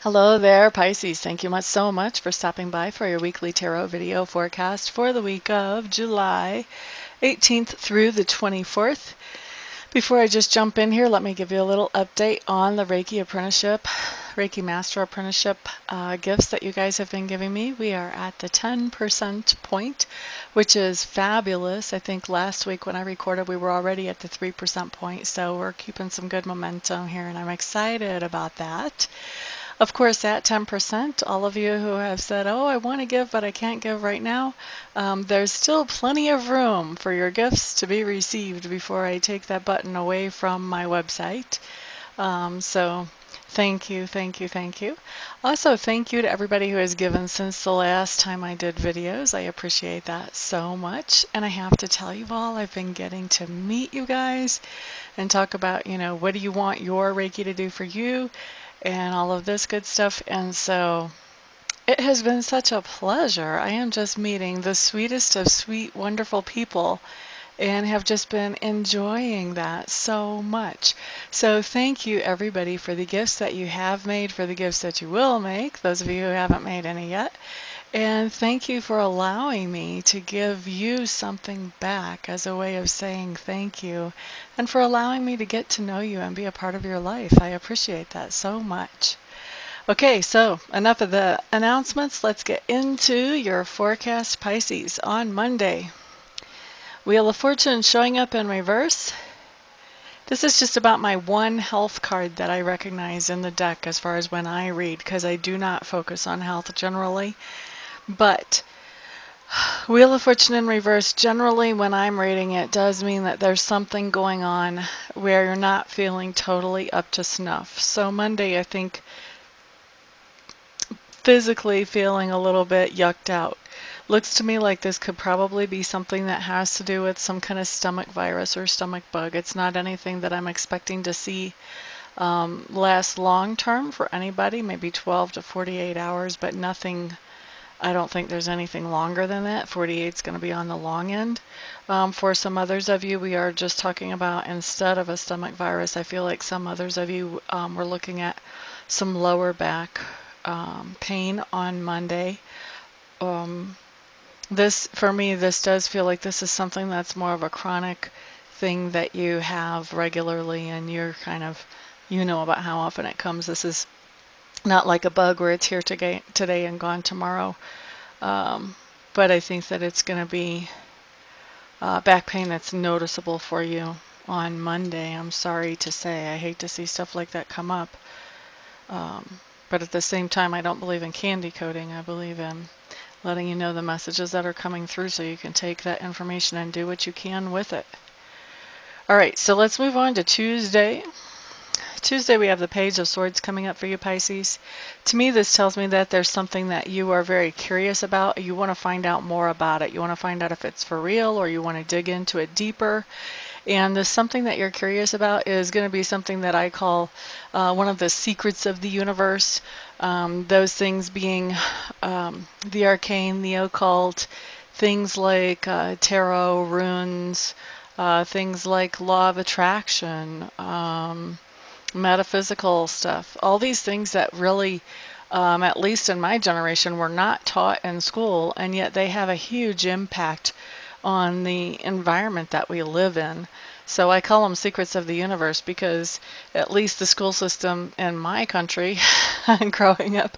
Hello there, Pisces. Thank you so much for stopping by for your weekly tarot video forecast for the week of July 18th through the 24th. Before I just jump in here, let me give you a little update on the Reiki Master Apprenticeship gifts that you guys have been giving me. We are at the 10% point, which is fabulous. I think last week when I recorded, we were already at the 3% point, so we're keeping some good momentum here, and I'm excited about that. Of course, at 10%, all of you who have said, oh, I want to give, but I can't give right now, there's still plenty of room for your gifts to be received before I take that button away from my website. So thank you, thank you, thank you. Also, thank you to everybody who has given since the last time I did videos. I appreciate that so much. And I have to tell you all, I've been getting to meet you guys and talk about, what do you want your Reiki to do for you? And all of this good stuff. And so it has been such a pleasure. I am just meeting the sweetest of sweet, wonderful people and have just been enjoying that so much. So thank you everybody for the gifts that you have made, for the gifts that you will make, those of you who haven't made any yet. And thank you for allowing me to give you something back as a way of saying thank you, and for allowing me to get to know you and be a part of your life. I appreciate that so much. Okay, so enough of the announcements. Let's get into your forecast, Pisces, on Monday. Wheel of Fortune showing up in reverse. This is just about my one health card that I recognize in the deck as far as when I read, because I do not focus on health generally. But Wheel of Fortune in reverse, generally when I'm reading it, does mean that there's something going on where you're not feeling totally up to snuff. So Monday, I think, physically feeling a little bit yucked out. Looks to me like this could probably be something that has to do with some kind of stomach virus or stomach bug. It's not anything that I'm expecting to see last long term for anybody, maybe 12 to 48 hours, but nothing. I don't think there's anything longer than that. 48 is going to be on the long end. For some others of you, we are just talking about, instead of a stomach virus, I feel like some others of you were looking at some lower back pain on Monday. For me, this does feel like this is something that's more of a chronic thing that you have regularly, and you're kind of, about how often it comes. This is not like a bug where it's here today and gone tomorrow. But I think that it's going to be back pain that's noticeable for you on Monday. I'm sorry to say. I hate to see stuff like that come up. But at the same time, I don't believe in candy coating. I believe in letting you know the messages that are coming through so you can take that information and do what you can with it. All right, so let's move on to Tuesday. Tuesday, we have the Page of Swords coming up for you, Pisces. To me, this tells me that there's something that you are very curious about. You want to find out more about it. You want to find out if it's for real, or you want to dig into it deeper. And the something that you're curious about is going to be something that I call one of the secrets of the universe. Those things being the arcane, the occult, things like tarot, runes, things like law of attraction, metaphysical stuff. All these things that really, at least in my generation, were not taught in school, and yet they have a huge impact on the environment that we live in. So I call them secrets of the universe because at least the school system in my country, growing up,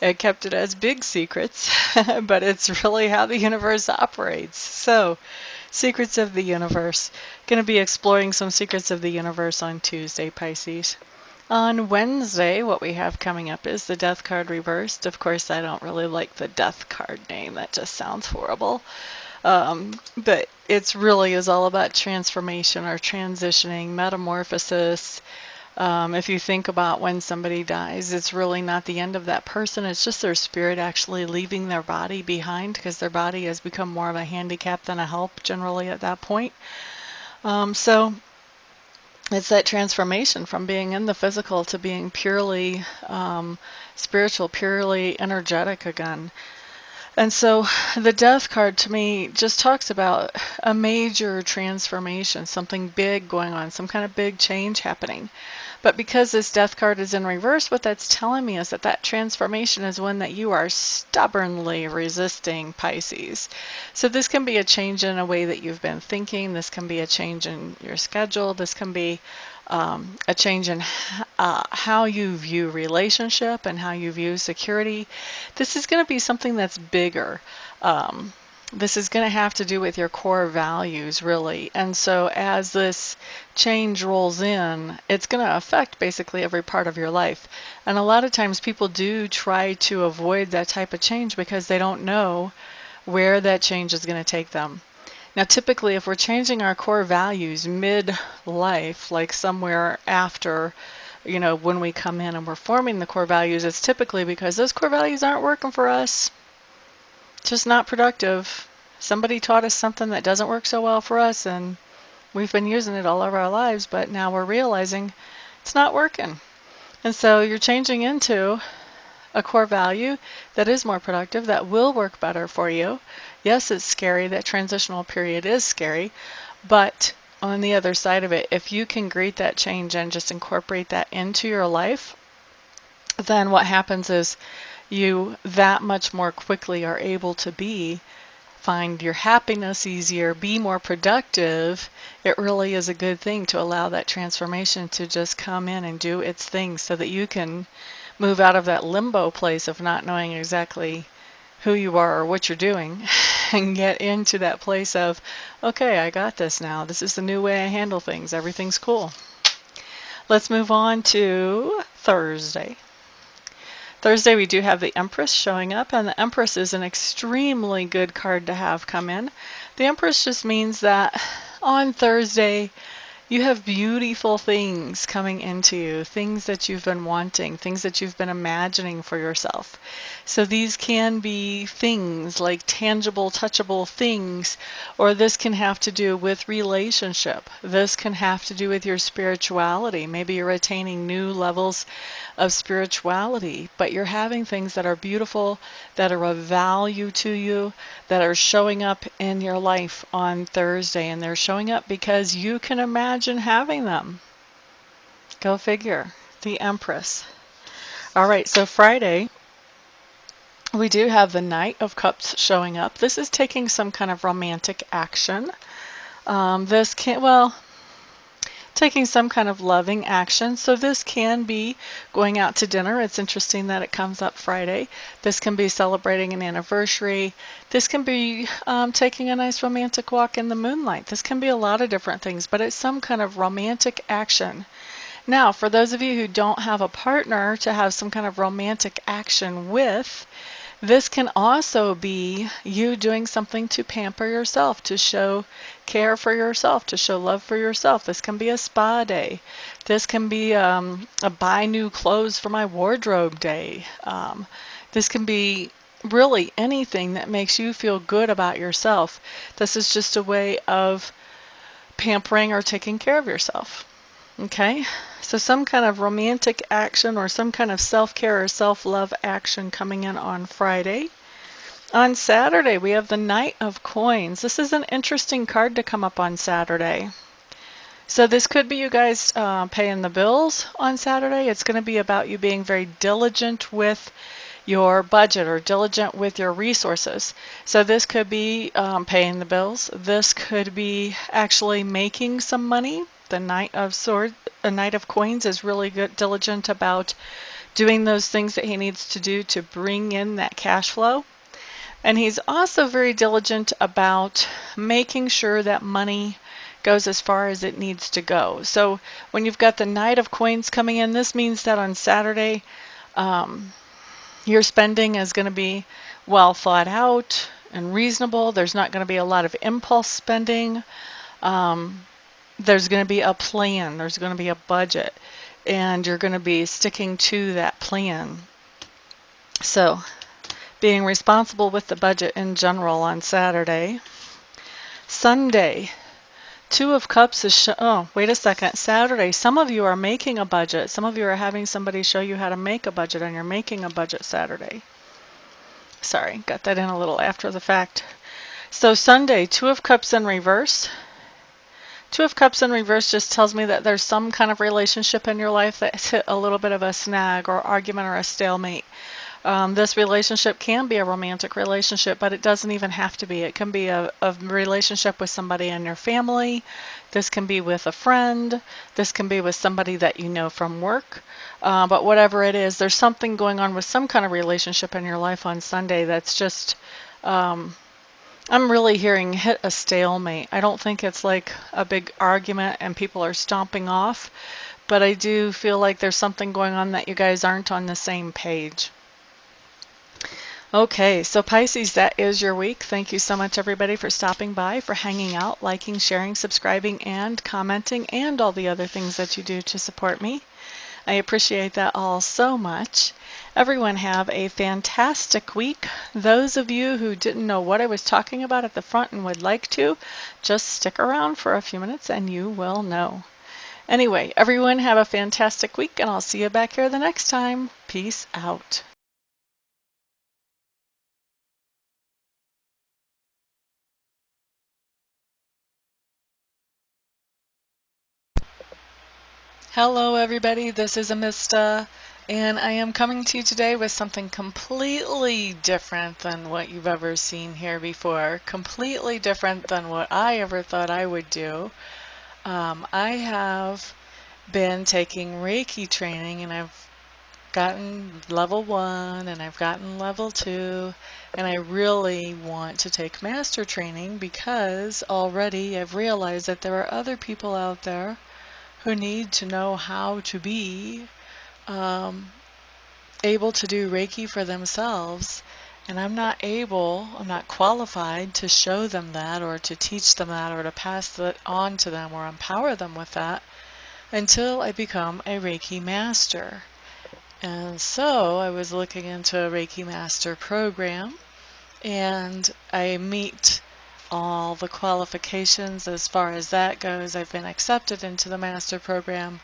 it kept it as big secrets, but it's really how the universe operates. So, secrets of the universe. Going to be exploring some secrets of the universe on Tuesday, Pisces. On Wednesday, what we have coming up is the Death card reversed. Of course, I don't really like the Death card name. That just sounds horrible. But it's really is all about transformation or transitioning, metamorphosis. If you think about when somebody dies, it's really not the end of that person. It's just their spirit actually leaving their body behind, because their body has become more of a handicap than a help generally at that point. So it's that transformation from being in the physical to being purely spiritual, purely energetic again. And so the death card to me just talks about a major transformation, something big going on, some kind of big change happening. But because this death card is in reverse, what that's telling me is that that transformation is one that you are stubbornly resisting, Pisces. So this can be a change in a way that you've been thinking. This can be a change in your schedule. This can be a change in how you view relationship and how you view security. This is going to be something that's bigger. This is going to have to do with your core values, really. And so as this change rolls in, it's going to affect basically every part of your life. And a lot of times people do try to avoid that type of change because they don't know where that change is going to take them. Now, typically, if we're changing our core values mid-life, like somewhere after, when we come in and we're forming the core values, it's typically because those core values aren't working for us. Just not productive. Somebody taught us something that doesn't work so well for us, and we've been using it all of our lives, but now we're realizing it's not working. And so you're changing into a core value that is more productive, that will work better for you. Yes, it's scary. That transitional period is scary. But on the other side of it, if you can greet that change and just incorporate that into your life, then what happens is you that much more quickly are able to find your happiness easier, be more productive. It really is a good thing to allow that transformation to just come in and do its thing so that you can move out of that limbo place of not knowing exactly who you are or what you're doing and get into that place of, okay, I got this now. This is the new way I handle things. Everything's cool. Let's move on to Thursday. Thursday, we do have the Empress showing up, and the Empress is an extremely good card to have come in. The Empress just means that on Thursday, you have beautiful things coming into you, things that you've been wanting, things that you've been imagining for yourself. So these can be things like tangible, touchable things, or this can have to do with relationship. This can have to do with your spirituality. Maybe you're attaining new levels of spirituality, but you're having things that are beautiful, that are of value to you, that are showing up in your life on Thursday, and they're showing up because you can imagine having them. Go figure. The Empress. All right, so Friday, we do have the Knight of Cups showing up. This is taking some kind of romantic action. Taking some kind of loving action. So this can be going out to dinner. It's interesting that it comes up Friday. This can be celebrating an anniversary. This can be taking a nice romantic walk in the moonlight. This can be a lot of different things, but it's some kind of romantic action. Now, for those of you who don't have a partner to have some kind of romantic action with, this can also be you doing something to pamper yourself, to show care for yourself, to show love for yourself. This can be a spa day. This can be a buy new clothes for my wardrobe day. This can be really anything that makes you feel good about yourself. This is just a way of pampering or taking care of yourself. Okay, so some kind of romantic action or some kind of self-care or self-love action coming in on Friday. On Saturday, we have the Knight of Coins. This is an interesting card to come up on Saturday. So this could be you guys paying the bills on Saturday. It's going to be about you being very diligent with your budget or diligent with your resources. So this could be paying the bills. This could be actually making some money. The Knight of Coins is really good, diligent about doing those things that he needs to do to bring in that cash flow. And he's also very diligent about making sure that money goes as far as it needs to go. So when you've got the Knight of Coins coming in, this means that on Saturday, your spending is going to be well thought out and reasonable. There's not going to be a lot of impulse spending. There's going to be a plan. There's going to be a budget. And you're going to be sticking to that plan. So being responsible with the budget in general on Saturday. Sunday, Two of Cups is, oh, wait a second, Saturday, some of you are making a budget. Some of you are having somebody show you how to make a budget, and you're making a budget Saturday. Sorry, got that in a little after the fact. So Sunday, Two of Cups in reverse. Two of Cups in reverse just tells me that there's some kind of relationship in your life that's hit a little bit of a snag or argument or a stalemate. This relationship can be a romantic relationship, but it doesn't even have to be. It can be a relationship with somebody in your family. This can be with a friend. This can be with somebody that you know from work. But whatever it is, there's something going on with some kind of relationship in your life on Sunday that's just, I'm really hearing hit a stalemate. I don't think it's like a big argument and people are stomping off, but I do feel like there's something going on that you guys aren't on the same page. Okay, so Pisces, that is your week. Thank you so much, everybody, for stopping by, for hanging out, liking, sharing, subscribing, and commenting, and all the other things that you do to support me. I appreciate that all so much. Everyone have a fantastic week. Those of you who didn't know what I was talking about at the front and would like to, just stick around for a few minutes and you will know. Anyway, everyone have a fantastic week, and I'll see you back here the next time. Peace out. Hello everybody, this is Amista, and I am coming to you today with something completely different than what you've ever seen here before, completely different than what I ever thought I would do. I have been taking Reiki training, and I've gotten level 1 and I've gotten level 2, and I really want to take master training because already I've realized that there are other people out there who need to know how to be able to do Reiki for themselves, and I'm not qualified to show them that or to teach them that or to pass that on to them or empower them with that until I become a Reiki Master. And so I was looking into a Reiki Master program, and I meet all the qualifications as far as that goes. I've been accepted into the Master program,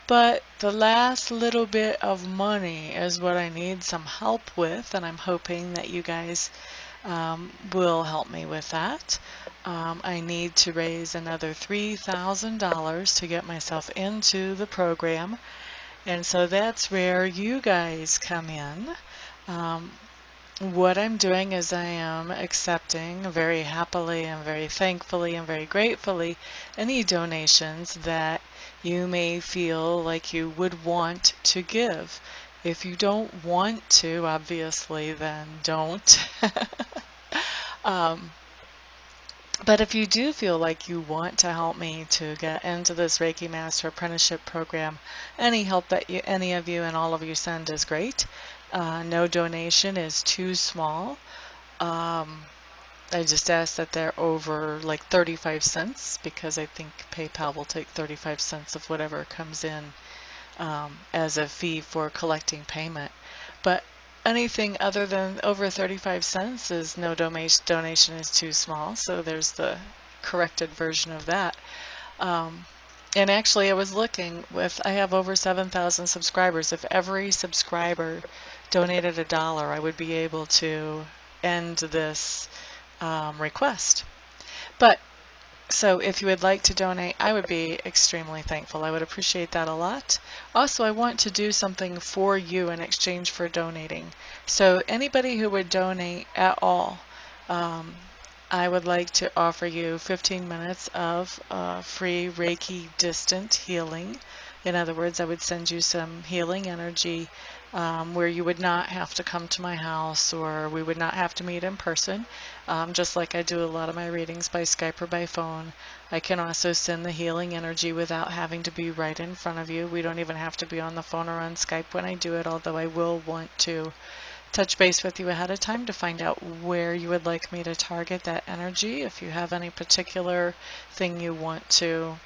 but the last little bit of money is what I need some help with, and I'm hoping that you guys will help me with that. I need to raise another $3,000 to get myself into the program, and so that's where you guys come in. What I'm doing is I am accepting very happily and very thankfully and very gratefully any donations that you may feel like you would want to give. If you don't want to, obviously, then don't. But if you do feel like you want to help me to get into this Reiki Master Apprenticeship Program, any help that any of you and all of you send is great. No donation is too small. I just ask that they're over like 35 cents because I think PayPal will take 35 cents of whatever comes in as a fee for collecting payment. But anything other than over 35 cents is no donation is too small, so there's the corrected version of that. And actually I was looking I have over 7,000 subscribers. If every subscriber donated $1, I would be able to end this request. But so if you would like to donate, I would be extremely thankful. I would appreciate that a lot. Also, I want to do something for you in exchange for donating. So anybody who would donate at all, I would like to offer you 15 minutes of free Reiki distant healing. In other words, I would send you some healing energy where you would not have to come to my house, or we would not have to meet in person, just like I do a lot of my readings by Skype or by phone. I can also send the healing energy without having to be right in front of you. We don't even have to be on the phone or on Skype when I do it, although I will want to touch base with you ahead of time to find out where you would like me to target that energy, if you have any particular thing you want to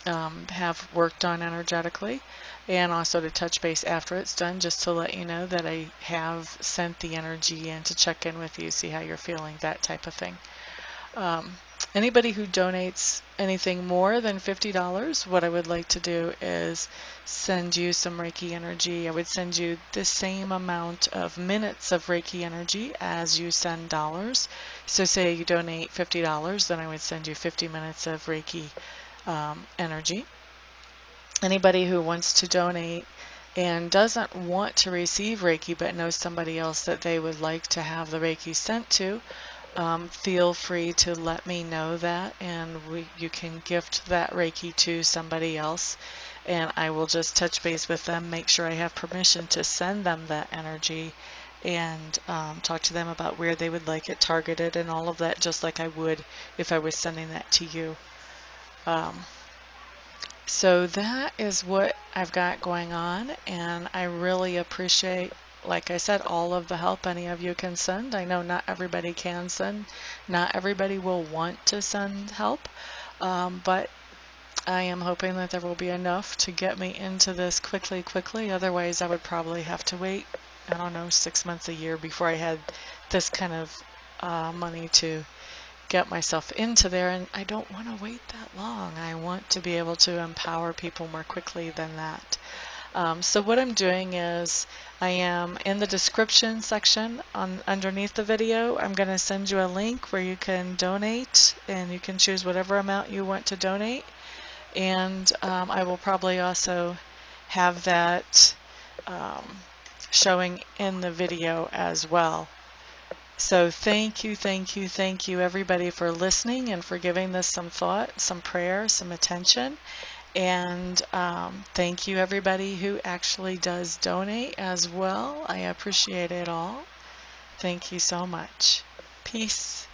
have worked on energetically, and also to touch base after it's done just to let you know that I have sent the energy in to check in with you, see how you're feeling, that type of thing. Anybody who donates anything more than $50, what I would like to do is send you some Reiki energy. I would send you the same amount of minutes of Reiki energy as you send dollars. So say you donate $50, then I would send you 50 minutes of Reiki energy. Anybody who wants to donate and doesn't want to receive Reiki but knows somebody else that they would like to have the Reiki sent to, feel free to let me know that, and you can gift that Reiki to somebody else, and I will just touch base with them, make sure I have permission to send them that energy, and talk to them about where they would like it targeted and all of that, just like I would if I was sending that to you. So that is what I've got going on, and I really appreciate, like I said, all of the help any of you can send. I know not everybody can send, not everybody will want to send help, but I am hoping that there will be enough to get me into this quickly. Otherwise, I would probably have to wait, I don't know, 6 months, a year before I had this kind of money to get myself into there, and I don't want to wait that long. I want to be able to empower people more quickly than that. So what I'm doing is I am in the description section underneath the video. I'm going to send you a link where you can donate, and you can choose whatever amount you want to donate, and I will probably also have that showing in the video as well. So thank you everybody for listening and for giving this some thought, some prayer, some attention. And thank you everybody who actually does donate as well. I appreciate it all. Thank you so much. Peace.